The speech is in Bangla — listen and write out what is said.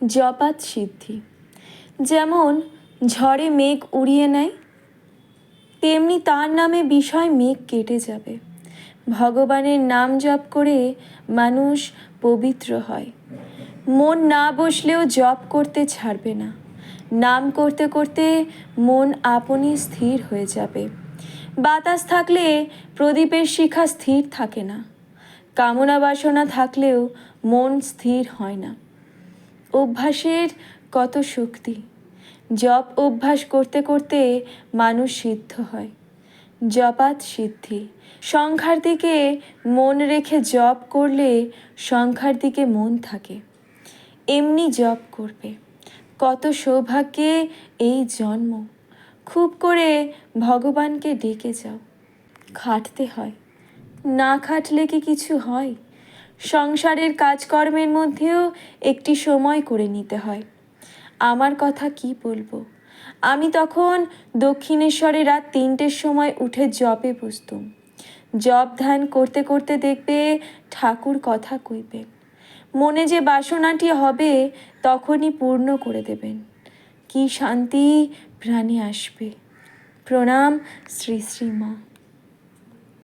জপাত সিদ্ধি। যেমন ঝড়ে মেঘ উড়িয়ে নেয়, তেমনি তার নামে বিষয় মেঘ কেটে যাবে। ভগবানের নাম জপ করে মানুষ পবিত্র হয়। মন না বসলেও জপ করতে ছাড়বে না। নাম করতে করতে মন আপনি স্থির হয়ে যাবে। বাতাস থাকলে প্রদীপের শিখা স্থির থাকে না। কামনা বাসনা থাকলেও মন স্থির হয় না। অভ্যাসের কত শক্তি! জপ অভ্যাস করতে করতে মানুষ সিদ্ধ হয়। জপাত সিদ্ধি। সংখ্যার দিকে মন রেখে জপ করলে সংখ্যার দিকে মন থাকে। এমনি জপ করবে। কত সৌভাগ্যে এই জন্ম। খুব করে ভগবানকে ডেকে যাও। খাটতে হয়, না খাটলে কি কিছু হয়? সংসারের কাজকর্মের মধ্যেও একটি সময় করে নিতে হয়। আমার কথা কি বলবো, আমি তখন দক্ষিণেশ্বরে রাত 3টের সময় উঠে জপে বসতুম। জপ ধ্যান করতে করতে দেখবে ঠাকুর কথা কইবেন। মনে যে বাসনাটি হবে তখনই পূর্ণ করে দেবেন। কি শান্তি প্রাণে আসবে। প্রণাম শ্রী শ্রী মা।